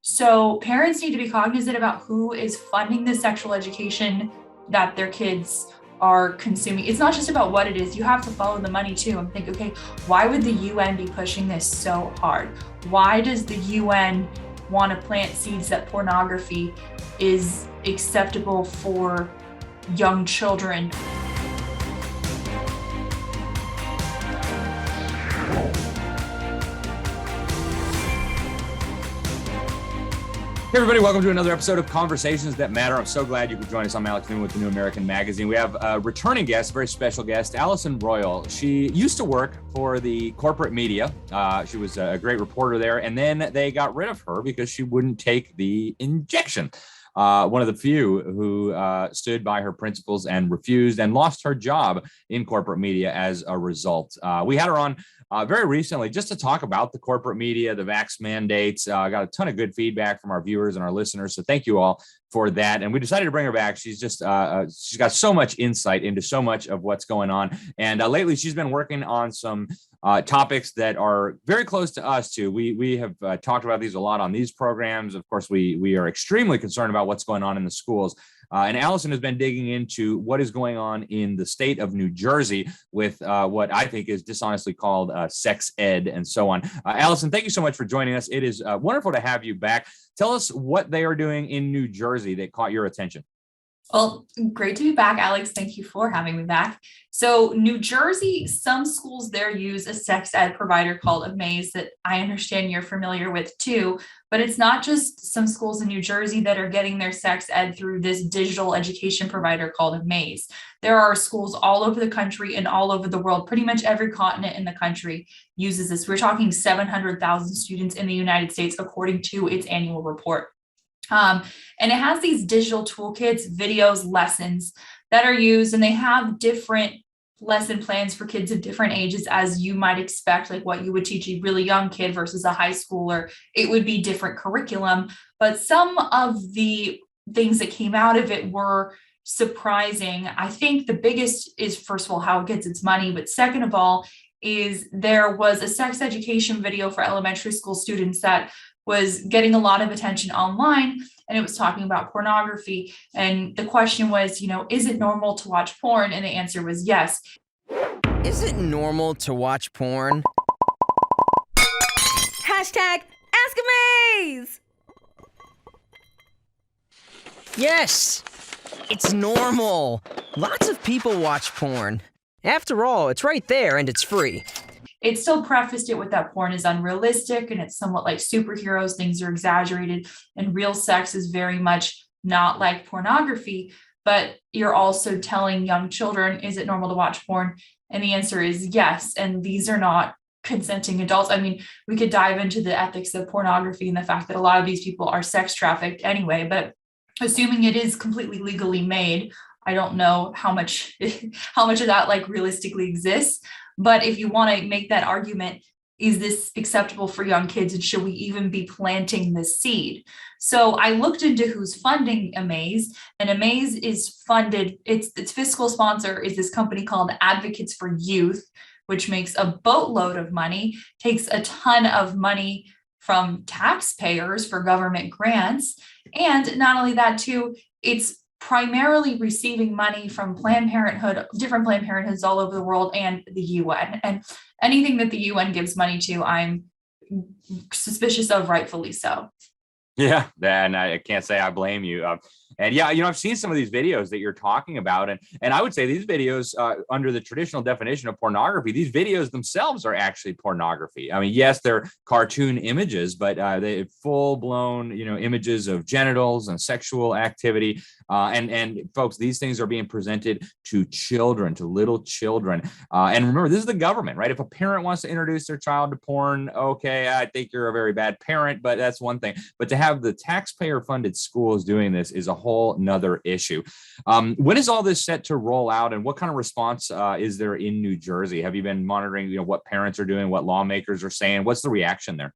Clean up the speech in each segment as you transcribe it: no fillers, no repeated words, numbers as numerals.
So parents need to be cognizant about who is funding the sexual education that their kids are consuming. It's not just about what it is. You have to follow the money too and think, okay, why would the UN be pushing this so hard? Why does the UN want to plant seeds that pornography is acceptable for young children? Hey everybody, welcome to another episode of Conversations That Matter. I'm so glad you could join us. I'm Alex Newman with the New American Magazine. We have a returning guest, a very special guest, Allison Royal. She used to work for the corporate media. She was a great reporter there, and then they got rid of her because she wouldn't take the injection. One of the few who stood by her principles and refused and lost her job in corporate media as a result. We had her on very recently just to talk about the corporate media, the vax mandates. I got a ton of good feedback from our viewers and our listeners. So thank you all for that. And we decided to bring her back. She's just, she's got so much insight into so much of what's going on. And lately she's been working on some topics that are very close to us too. We have talked about these a lot on these programs. Of course, we are extremely concerned about what's going on in the schools. And Allison has been digging into what is going on in the state of New Jersey with what I think is dishonestly called sex ed and so on. Allison, thank you so much for joining us. It is wonderful to have you back. Tell us what they are doing in New Jersey that caught your attention. Well, great to be back, Alex. Thank you for having me back. So New Jersey, some schools there use a sex ed provider called Amaze that I understand you're familiar with too, but it's not just some schools in New Jersey that are getting their sex ed through this digital education provider called Amaze. There are schools all over the country and all over the world. Pretty much every continent in the country uses this. We're talking 700,000 students in the United States, according to its annual report. And it has these digital toolkits, videos, lessons that are used, and they have different lesson plans for kids of different ages, as you might expect, like what you would teach a really young kid versus a high schooler. It would be different curriculum, but some of the things that came out of it were surprising. I think the biggest is, first of all, how it gets its money, but second of all, is there was a sex education video for elementary school students that was getting a lot of attention online, and it was talking about pornography. And the question was, is it normal to watch porn? And the answer was yes. Is it normal to watch porn? Hashtag Ask Amaze! Yes, it's normal. Lots of people watch porn. After all, it's right there and it's free. It still prefaced it with that porn is unrealistic and it's somewhat like superheroes, things are exaggerated, and real sex is very much not like pornography. But you're also telling young children, is it normal to watch porn? And the answer is yes. And these are not consenting adults. I mean, we could dive into the ethics of pornography and the fact that a lot of these people are sex trafficked anyway, but assuming it is completely legally made, I don't know how much of that like realistically exists. But if you want to make that argument, is this acceptable for young kids? And should we even be planting the seed? So I looked into who's funding Amaze, and Amaze is funded, its fiscal sponsor is this company called Advocates for Youth, which makes a boatload of money, takes a ton of money from taxpayers for government grants. And not only that too, it's primarily receiving money from Planned Parenthood, different Planned Parenthoods all over the world, and the UN. And anything that the UN gives money to, I'm suspicious of, rightfully so. Yeah, and I can't say I blame you. And yeah, I've seen some of these videos that you're talking about, and I would say these videos, under the traditional definition of pornography, these videos themselves are actually pornography. I mean, yes, they're cartoon images, but they full-blown, images of genitals and sexual activity. And folks, these things are being presented to children, to little children. And remember, this is the government, right? If a parent wants to introduce their child to porn, okay, I think you're a very bad parent, but that's one thing. But to have the taxpayer-funded schools doing this is a whole nother issue. When is all this set to roll out, and what kind of response is there in New Jersey? Have you been monitoring, what parents are doing, what lawmakers are saying? What's the reaction there?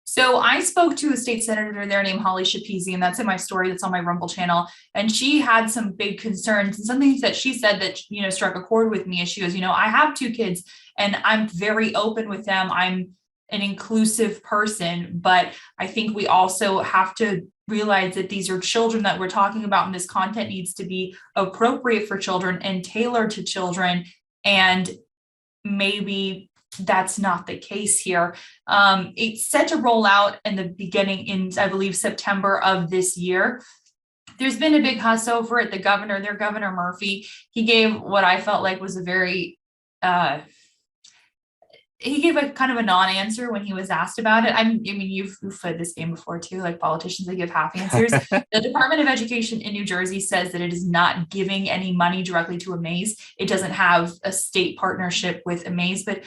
So I spoke to a state senator there named Holly Shapizi, and that's in my story that's on my Rumble channel. And she had some big concerns, and some things that she said that, struck a chord with me. As she goes, I have two kids and I'm very open with them. I'm an inclusive person. But I think we also have to realize that these are children that we're talking about, and this content needs to be appropriate for children and tailored to children. And maybe that's not the case here. It's set to roll out in the beginning in, I believe, September of this year. There's been a big fuss over it. Their governor Murphy, he gave what I felt like was a very, he gave a kind of a non-answer when he was asked about it. I mean, you've played this game before too, like politicians, they give half answers. The Department of Education in New Jersey says that it is not giving any money directly to Amaze. It doesn't have a state partnership with Amaze, but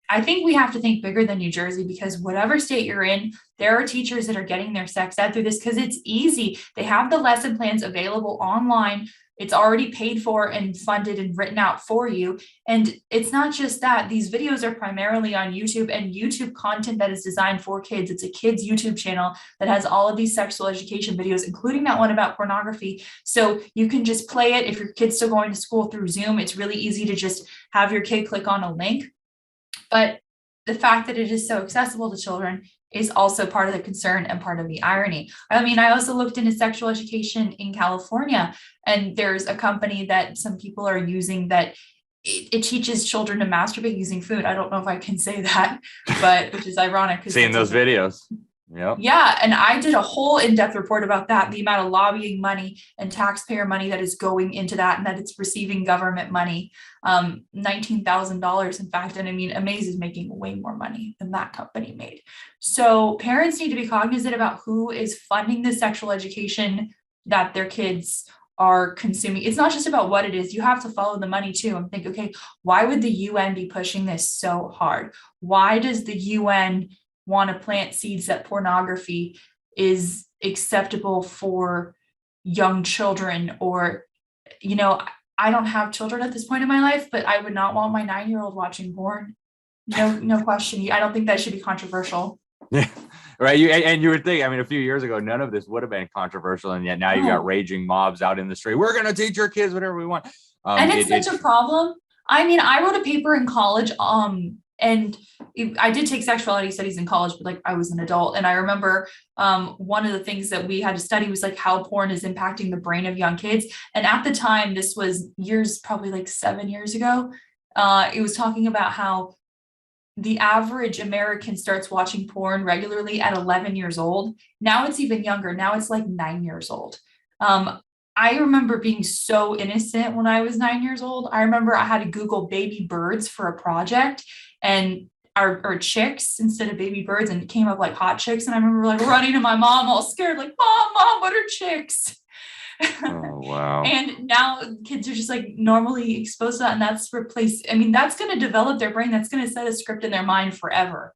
I think we have to think bigger than New Jersey, because whatever state you're in, there are teachers that are getting their sex ed through this because it's easy. They have the lesson plans available online. It's already paid for and funded and written out for you. And it's not just that. These videos are primarily on YouTube, and YouTube content that is designed for kids. It's a kids YouTube channel that has all of these sexual education videos, including that one about pornography. So you can just play it. If your kid's still going to school through Zoom, it's really easy to just have your kid click on a link. But the fact that it is so accessible to children is also part of the concern and part of the irony. I mean, I also looked into sexual education in California, and there's a company that some people are using that it teaches children to masturbate using food. I don't know if I can say that, but which is ironic. Seeing those videos. Yep. Yeah. And I did a whole in-depth report about that, the amount of lobbying money and taxpayer money that is going into that, and that it's receiving government money, $19,000 in fact. And I mean, Amaze is making way more money than that company made. So parents need to be cognizant about who is funding the sexual education that their kids are consuming. It's not just about what it is. You have to follow the money too and think, okay, why would the UN be pushing this so hard? Why does the UN want to plant seeds that pornography is acceptable for young children? Or, you know, I don't have children at this point in my life, but I would not want my 9-year-old watching porn. No question. I don't think that should be controversial. Yeah, right. You would think, I mean, a few years ago, none of this would have been controversial. And yet now you got raging mobs out in the street. We're going to teach our kids whatever we want. And it's such a problem. I mean, I wrote a paper in college, and I did take sexuality studies in college, but like I was an adult. And I remember one of the things that we had to study was like how porn is impacting the brain of young kids. And at the time, this was probably like 7 years ago, it was talking about how the average American starts watching porn regularly at 11 years old. Now it's even younger. Now it's like 9 years old. I remember being so innocent when I was 9 years old. I remember I had to Google baby birds for a project, and or chicks instead of baby birds, and it came up like hot chicks. And I remember like running to my mom all scared, like, Mom, what are chicks? Oh, wow. And now kids are just like normally exposed to that, and that's replaced. I mean, that's going to develop their brain. That's going to set a script in their mind forever.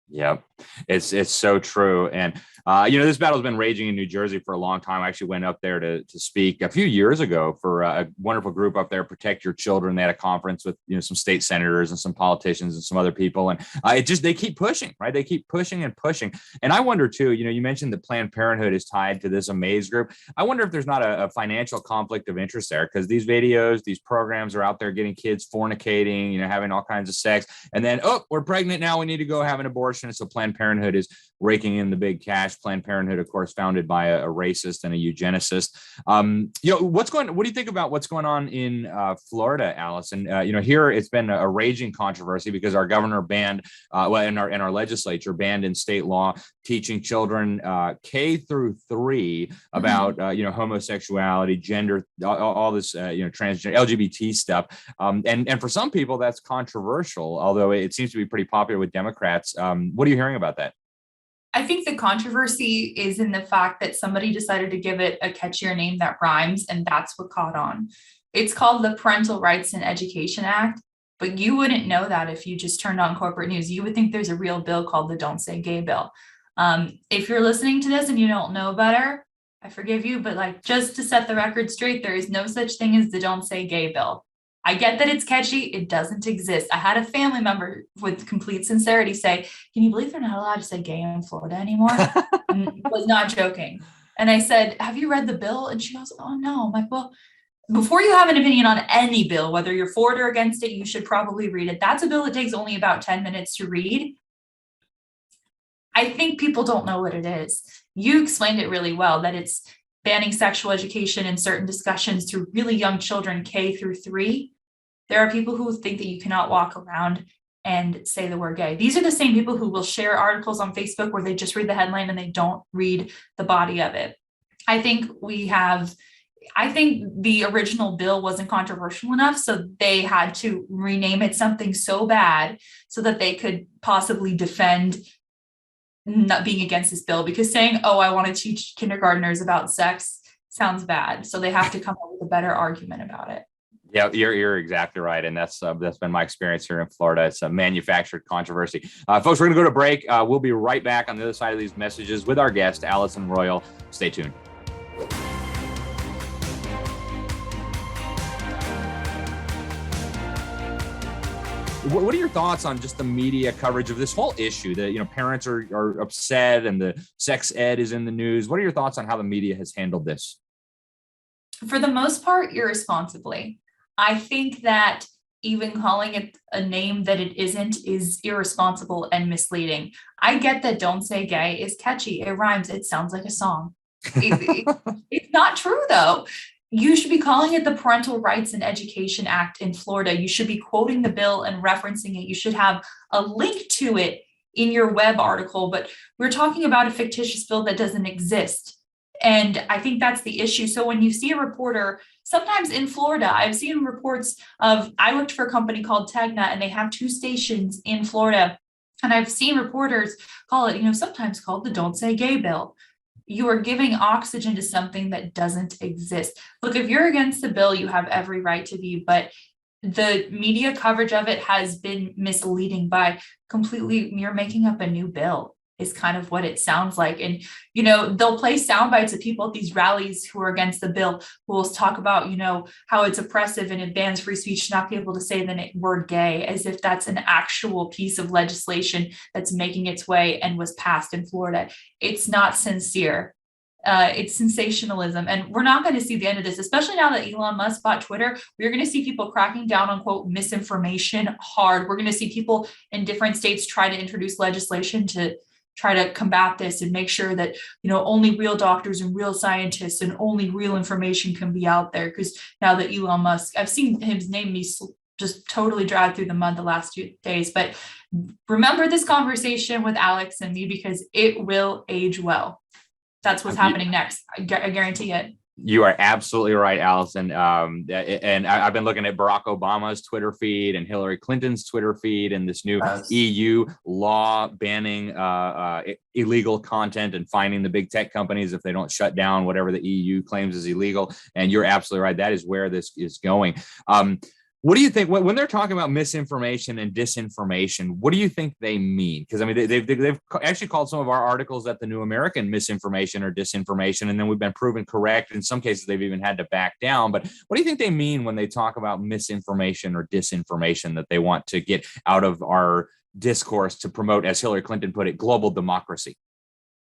Yep. It's so true. And, this battle's been raging in New Jersey for a long time. I actually went up there to speak a few years ago for a wonderful group up there, Protect Your Children. They had a conference with, some state senators and some politicians and some other people. And they keep pushing, right? They keep pushing and pushing. And I wonder too, you mentioned that Planned Parenthood is tied to this Amaze group. I wonder if there's not a financial conflict of interest there, because these videos, these programs are out there getting kids fornicating, having all kinds of sex. And then, we're pregnant now, we need to go have an abortion. So Planned Parenthood is raking in the big cash. Planned Parenthood, of course, founded by a racist and a eugenicist. What do you think about what's going on in Florida, Allison? Here it's been a raging controversy because our governor banned, and our legislature banned in state law teaching children K through 3 about homosexuality, gender, all this transgender LGBT stuff. And for some people that's controversial, although it seems to be pretty popular with Democrats. What are you hearing about that? I think the controversy is in the fact that somebody decided to give it a catchier name that rhymes, and that's what caught on. It's called the Parental Rights and Education Act, but you wouldn't know that if you just turned on corporate news. You would think there's a real bill called the Don't Say Gay bill. If you're listening to this and you don't know better, I forgive you, but just to set the record straight, there is no such thing as the Don't Say Gay bill. I get that it's catchy. It doesn't exist. I had a family member with complete sincerity say, can you believe they're not allowed to say gay in Florida anymore? And was not joking. And I said, have you read the bill? And she goes, oh no. I'm like, well, before you have an opinion on any bill, whether you're for it or against it, you should probably read it. That's a bill that takes only about 10 minutes to read. I think people don't know what it is. You explained it really well, that it's banning sexual education in certain discussions to really young children, K-3. There are people who think that you cannot walk around and say the word gay. These are the same people who will share articles on Facebook where they just read the headline and they don't read the body of it. I think the original bill wasn't controversial enough, so they had to rename it something so bad so that they could possibly defend not being against this bill, because saying, oh, I want to teach kindergartners about sex sounds bad. So they have to come up with a better argument about it. Yeah, you're exactly right. And that's been my experience here in Florida. It's a manufactured controversy. Folks, we're going to go to break. We'll be right back on the other side of these messages with our guest, Allison Royal. Stay tuned. What are your thoughts on just the media coverage of this whole issue? That, parents are upset and the sex ed is in the news. What are your thoughts on how the media has handled this? For the most part, irresponsibly. I think that even calling it a name that it isn't is irresponsible and misleading. I get that Don't Say Gay is catchy. It rhymes. It sounds like a song. It's not true, though. You should be calling it the Parental Rights and Education Act in Florida. You should be quoting the bill and referencing it. You should have a link to it in your web article, but we're talking about a fictitious bill that doesn't exist. And I think that's the issue. So when you see a reporter, sometimes in Florida, I've seen reports I worked for a company called Tegna, and they have 2 stations in Florida. And I've seen reporters call it, sometimes called the Don't Say Gay bill. You are giving oxygen to something that doesn't exist. Look, if you're against the bill, you have every right to be, but the media coverage of it has been misleading by you're making up a new bill is kind of what it sounds like. And, they'll play sound bites of people at these rallies who are against the bill, who will talk about, how it's oppressive and it bans free speech to not be able to say the word gay, as if that's an actual piece of legislation that's making its way and was passed in Florida. It's not sincere. It's sensationalism. And we're not going to see the end of this, especially now that Elon Musk bought Twitter. We're going to see people cracking down on, quote, misinformation hard. We're going to see people in different states try to introduce legislation to try to combat this and make sure that, only real doctors and real scientists and only real information can be out there. Because now that Elon Musk, I've seen his name be just totally dragged through the mud the last few days. But remember this conversation with Alex and me, because it will age well. That's what's happening next. I guarantee it. You are absolutely right, Allison. And I've been looking at Barack Obama's Twitter feed and Hillary Clinton's Twitter feed and this new EU law banning illegal content and fining the big tech companies if they don't shut down whatever the EU claims is illegal. And you're absolutely right. That is where this is going. What do you think when they're talking about misinformation and disinformation? What do you think they mean? Because they've actually called some of our articles at the New American misinformation or disinformation, and then we've been proven correct. In some cases, they've even had to back down. But what do you think they mean when they talk about misinformation or disinformation that they want to get out of our discourse to promote, as Hillary Clinton put it, global democracy?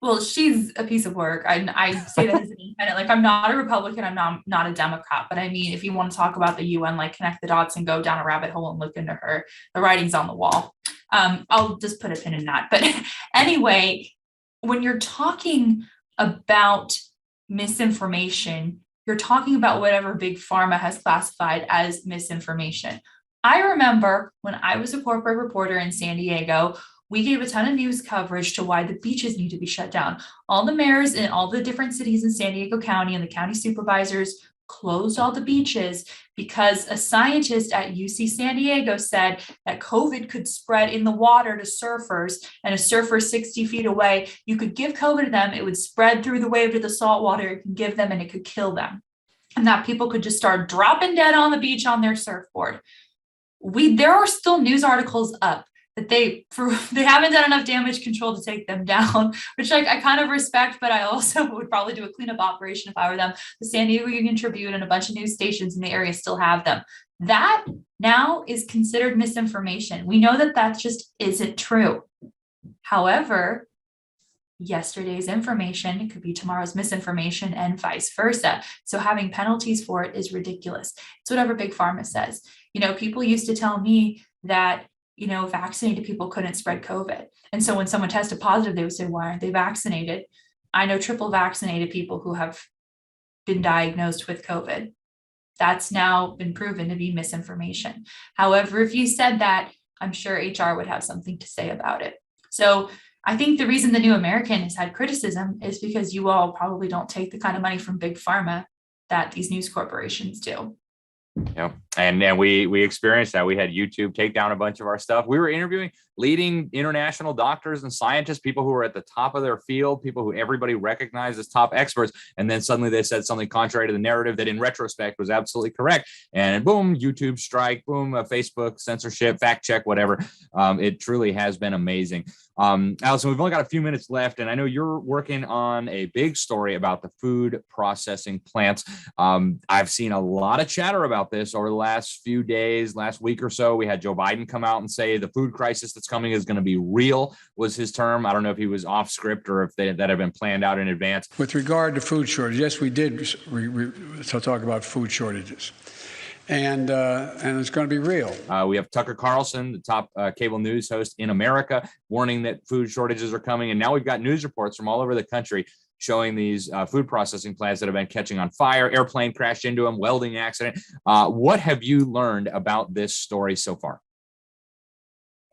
Well, she's a piece of work. I say that as an independent. Like, I'm not a Republican. I'm not a Democrat. But I mean, if you want to talk about the UN, connect the dots and go down a rabbit hole and look into her, the writing's on the wall. I'll just put a pin in that. But anyway, when you're talking about misinformation, you're talking about whatever big pharma has classified as misinformation. I remember when I was a corporate reporter in San Diego, we gave a ton of news coverage to why the beaches need to be shut down. All the mayors in all the different cities in San Diego County and the county supervisors closed all the beaches because a scientist at UC San Diego said that COVID could spread in the water to surfers, and a surfer 60 feet away, you could give COVID to them, it would spread through the wave to the salt water, it could give them, and it could kill them. And that people could just start dropping dead on the beach on their surfboard. There are still news articles up that they haven't done enough damage control to take them down, which I kind of respect, but I also would probably do a cleanup operation if I were them. The San Diego Union Tribune and a bunch of news stations in the area still have them. That now is considered misinformation. We know that just isn't true. However, yesterday's information could be tomorrow's misinformation and vice versa. So having penalties for it is ridiculous. It's whatever Big Pharma says. People used to tell me that vaccinated people couldn't spread COVID. And so when someone tested positive, they would say, why aren't they vaccinated? I know triple vaccinated people who have been diagnosed with COVID. That's now been proven to be misinformation. However, if you said that, I'm sure HR would have something to say about it. So I think the reason the New American has had criticism is because you all probably don't take the kind of money from big pharma that these news corporations do. Yeah. And then we experienced that. We had YouTube take down a bunch of our stuff. We were interviewing leading international doctors and scientists, people who were at the top of their field, people who everybody recognized as top experts. And then suddenly they said something contrary to the narrative that in retrospect was absolutely correct. And boom, YouTube strike, boom, Facebook censorship, fact check, whatever. It truly has been amazing. Allison, we've only got a few minutes left, and I know you're working on a big story about the food processing plants. I've seen a lot of chatter about this over the last few days, last week or so. We had Joe Biden come out and say the food crisis that's coming is going to be real, was his term. I don't know if he was off script or if that had been planned out in advance. With regard to food shortage, yes, we did talk about food shortages. And it's going to be real. We have Tucker Carlson, the top cable news host in America, warning that food shortages are coming. And now we've got news reports from all over the country showing these food processing plants that have been catching on fire, airplane crashed into them, welding accident. What have you learned about this story so far?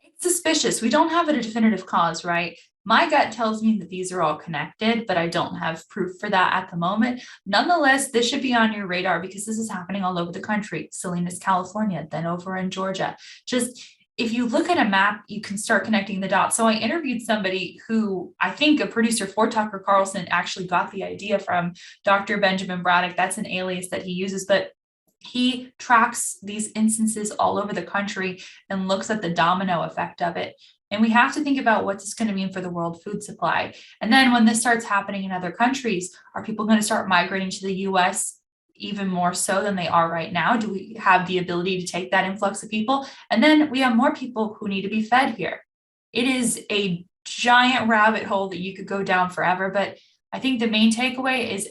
It's suspicious. We don't have a definitive cause, right? My gut tells me that these are all connected, but I don't have proof for that at the moment. Nonetheless, this should be on your radar because this is happening all over the country. Salinas, California, then over in Georgia. Just if you look at a map, you can start connecting the dots. So I interviewed somebody who I think a producer for Tucker Carlson actually got the idea from, Dr. Benjamin Braddock. That's an alias that he uses, but he tracks these instances all over the country and looks at the domino effect of it. And we have to think about what this is going to mean for the world food supply. And then when this starts happening in other countries, are people going to start migrating to the US even more so than they are right now? Do we have the ability to take that influx of people? And then we have more people who need to be fed here. It is a giant rabbit hole that you could go down forever. But I think the main takeaway is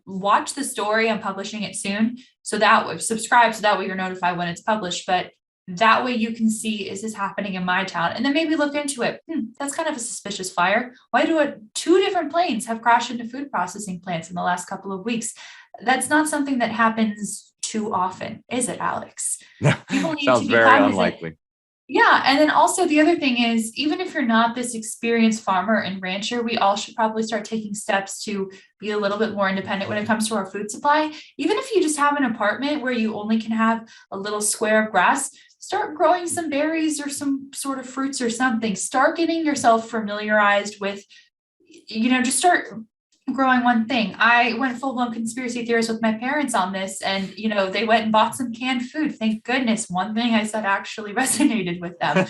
watch the story. I'm publishing it soon. So that way, subscribe so that way you're notified when it's published. But that way you can see, is this happening in my town? And then maybe look into it. That's kind of a suspicious fire. Why do two different planes have crashed into food processing plants in the last couple of weeks? That's not something that happens too often, is it, Alex? People need Sounds to be very cognizant. unlikely. Yeah. And then also the other thing is, even if you're not this experienced farmer and rancher, we all should probably start taking steps to be a little bit more independent when it comes to our food supply. Even if you just have an apartment where you only can have a little square of grass, start growing some berries or some sort of fruits or something. Start getting yourself familiarized with, just start growing one thing. I went full-blown conspiracy theorist with my parents on this, and they went and bought some canned food. Thank goodness. One thing I said actually resonated with them.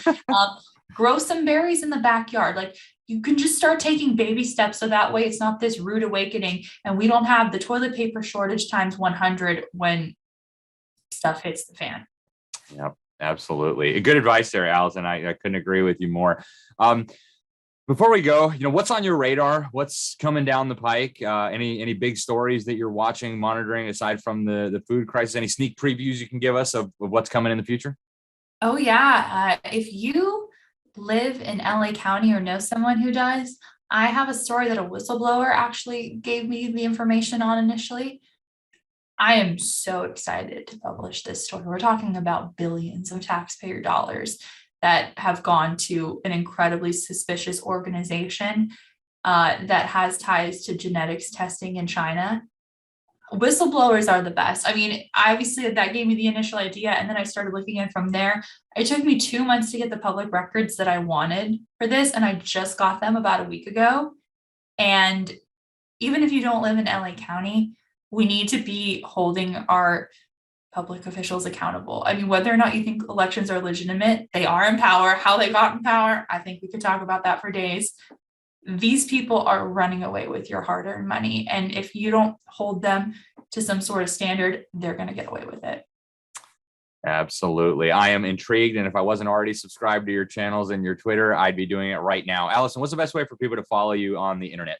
Grow some berries in the backyard. Like, you can just start taking baby steps, so that way it's not this rude awakening and we don't have the toilet paper shortage times 100 when stuff hits the fan. Yep, absolutely. Good advice there, Allison. I couldn't agree with you more. Before we go, what's on your radar? What's coming down the pike? Any big stories that you're watching, monitoring, aside from the food crisis? Any sneak previews you can give us of what's coming in the future? Oh, yeah. If you live in LA County or know someone who does, I have a story that a whistleblower actually gave me the information on initially. I am so excited to publish this story. We're talking about billions of taxpayer dollars that have gone to an incredibly suspicious organization that has ties to genetics testing in China. Whistleblowers are the best. I mean, obviously that gave me the initial idea, and then I started looking in from there. It took me 2 months to get the public records that I wanted for this, and I just got them about a week ago. And even if you don't live in LA County, we need to be holding our public officials accountable. I mean, whether or not you think elections are legitimate, they are in power. How they got in power, I think we could talk about that for days. These people are running away with your hard-earned money. And if you don't hold them to some sort of standard, they're going to get away with it. Absolutely. I am intrigued. And if I wasn't already subscribed to your channels and your Twitter, I'd be doing it right now. Allison, what's the best way for people to follow you on the internet?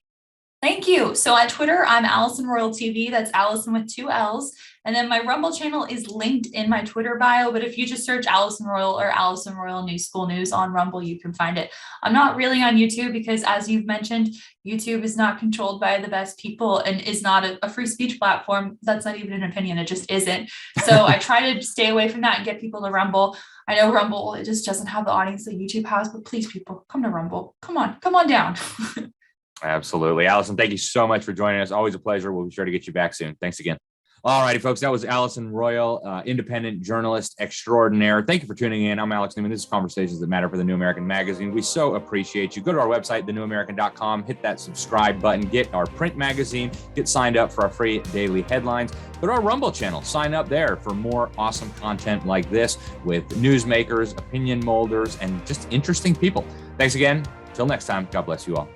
Thank you. So on Twitter, I'm Allison Royal TV. That's Allison with 2 L's. And then my Rumble channel is linked in my Twitter bio. But if you just search Allison Royal or Allison Royal New School News on Rumble, you can find it. I'm not really on YouTube because, as you've mentioned, YouTube is not controlled by the best people and is not a free speech platform. That's not even an opinion. It just isn't. So I try to stay away from that and get people to Rumble. I know Rumble, it just doesn't have the audience that YouTube has, but please, people, come to Rumble. Come on down. Absolutely. Allison, thank you so much for joining us. Always a pleasure. We'll be sure to get you back soon. Thanks again. All righty, folks. That was Allison Royal, independent journalist extraordinaire. Thank you for tuning in. I'm Alex Newman. This is Conversations That Matter for the New American Magazine. We so appreciate you. Go to our website, thenewamerican.com, hit that subscribe button, get our print magazine, get signed up for our free daily headlines. Go to our Rumble channel, sign up there for more awesome content like this with newsmakers, opinion molders, and just interesting people. Thanks again. Till next time, God bless you all.